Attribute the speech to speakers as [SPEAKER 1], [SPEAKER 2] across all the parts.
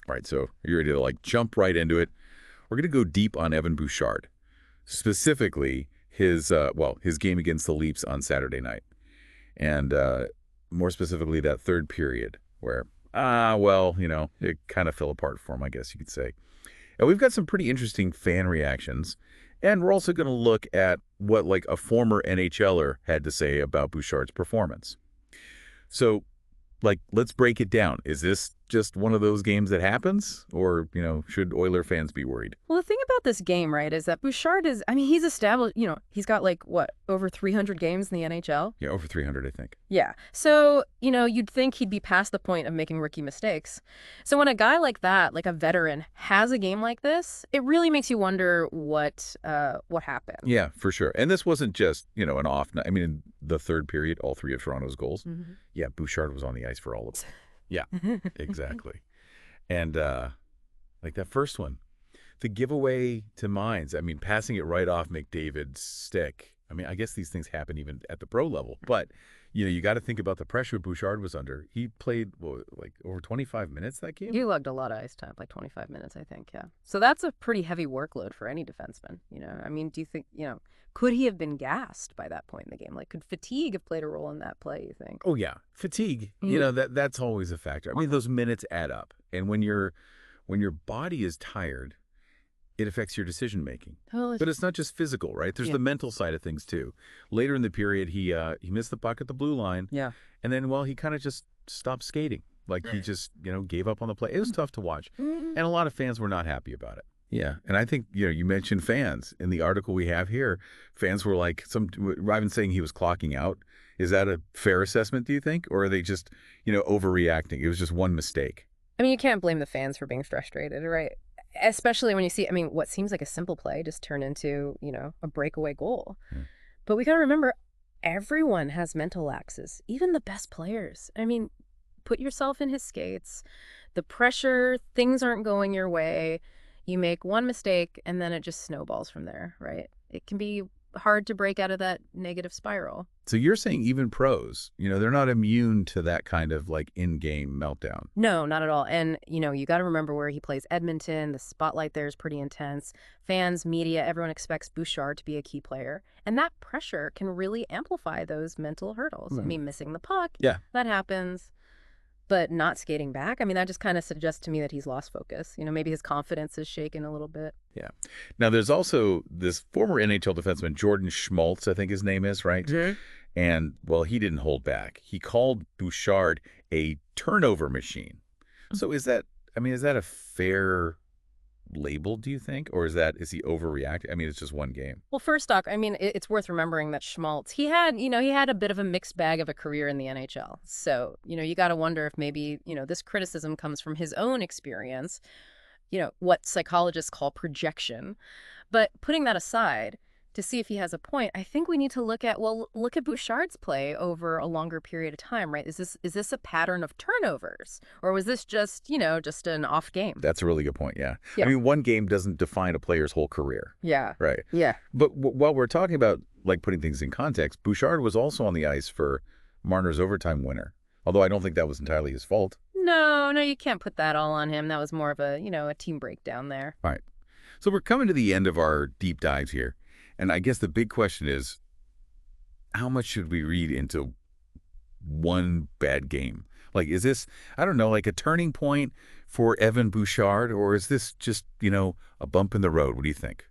[SPEAKER 1] All right, so you're ready to like jump right into it. We're going to go deep on Evan Bouchard, specifically his game against the Leafs on Saturday night, and more specifically that third period where it kind of fell apart for him, I guess you could say. And we've got some pretty interesting fan reactions, and we're also going to look at what like a former NHLer had to say about Bouchard's performance. So, like, let's break it down. Is this just one of those games that happens? Or, should Oiler fans be worried?
[SPEAKER 2] Well, the thing about this game, right, is that Bouchard he's established, he's got over 300 games in the NHL?
[SPEAKER 1] Yeah, over 300, I think.
[SPEAKER 2] Yeah. So, you'd think he'd be past the point of making rookie mistakes. So when a guy like that, like a veteran, has a game like this, it really makes you wonder what happened.
[SPEAKER 1] Yeah, for sure. And this wasn't just, an off night. I mean, in the third period, all three of Toronto's goals. Mm-hmm. Yeah, Bouchard was on the ice for all of them. Yeah, exactly. And like that first one, the giveaway to Mines, I mean, passing it right off McDavid's stick. I mean, I guess these things happen even at the pro level. But, you got to think about the pressure Bouchard was under. He played, over 25 minutes that game?
[SPEAKER 2] He lugged a lot of ice time, like 25 minutes, I think, yeah. So that's a pretty heavy workload for any defenseman, I mean, do you think, could he have been gassed by that point in the game? Like, could fatigue have played a role in that play, you think?
[SPEAKER 1] Oh, yeah. Fatigue, that's always a factor. I mean, those minutes add up. And when your body is tired, it affects your decision-making.
[SPEAKER 2] Totally.
[SPEAKER 1] But it's not just physical, right? There's the mental side of things, too. Later in the period, he missed the puck at the blue line.
[SPEAKER 2] Yeah.
[SPEAKER 1] And then, he kind of just stopped skating. Like, he just, gave up on the play. It was tough to watch. And a lot of fans were not happy about it. Yeah. And I think, you mentioned fans. In the article we have here, fans were like, Ryman saying he was clocking out. Is that a fair assessment, do you think? Or are they just, overreacting? It was just one mistake.
[SPEAKER 2] I mean, you can't blame the fans for being frustrated, right? Especially when you see, what seems like a simple play just turn into, a breakaway goal. But we got to remember, everyone has mental lapses, even the best players. I mean, put yourself in his skates. The pressure, things aren't going your way. You make one mistake, and then it just snowballs from there, right? It can be hard to break out of that negative spiral.
[SPEAKER 1] So you're saying even pros, they're not immune to that kind of like in-game meltdown.
[SPEAKER 2] No, not at all. And, you got to remember where he plays Edmonton. The spotlight there is pretty intense. Fans, media, everyone expects Bouchard to be a key player. And that pressure can really amplify those mental hurdles. I mean, missing the puck, that happens. But not skating back, that just kind of suggests to me that he's lost focus. Maybe his confidence is shaken a little bit.
[SPEAKER 1] Yeah. Now, there's also this former NHL defenseman, Jordan Schmaltz, I think his name is, right? Mm-hmm. And, he didn't hold back. He called Bouchard a turnover machine. So is that a fair label, do you think? Or is he overreacting? It's just one game.
[SPEAKER 2] Well, first off, it's worth remembering that Schmaltz, he had a bit of a mixed bag of a career in the NHL. So, you got to wonder if maybe, this criticism comes from his own experience, what psychologists call projection. But putting that aside, to see if he has a point, I think we need to look at Bouchard's play over a longer period of time, right? Is this a pattern of turnovers, or was this just an off game?
[SPEAKER 1] That's a really good point. Yeah. One game doesn't define a player's whole career.
[SPEAKER 2] Yeah.
[SPEAKER 1] Right.
[SPEAKER 2] Yeah.
[SPEAKER 1] But while we're talking about like putting things in context, Bouchard was also on the ice for Marner's overtime winner. Although I don't think that was entirely his fault.
[SPEAKER 2] No, you can't put that all on him. That was more of a team breakdown there.
[SPEAKER 1] All right. So we're coming to the end of our deep dives here. And I guess the big question is, how much should we read into one bad game? Like, is this, I don't know, like a turning point for Evan Bouchard, or is this just, a bump in the road? What do you think?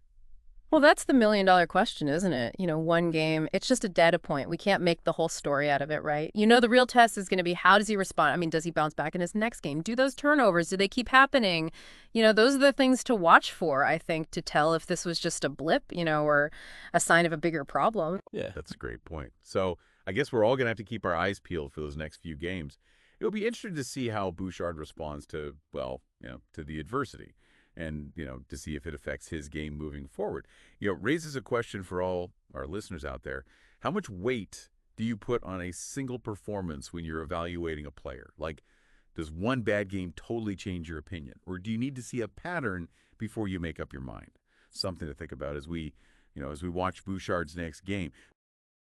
[SPEAKER 2] Well, that's the million-dollar question, isn't it? One game, it's just a data point. We can't make the whole story out of it, right? The real test is going to be, how does he respond? Does he bounce back in his next game? Do those turnovers, do they keep happening? Those are the things to watch for, I think, to tell if this was just a blip, or a sign of a bigger problem.
[SPEAKER 1] Yeah, that's a great point. So I guess we're all going to have to keep our eyes peeled for those next few games. It'll be interesting to see how Bouchard responds to, to the adversity. And, to see if it affects his game moving forward. It raises a question for all our listeners out there. How much weight do you put on a single performance when you're evaluating a player? Like, does one bad game totally change your opinion? Or do you need to see a pattern before you make up your mind? Something to think about as we watch Bouchard's next game.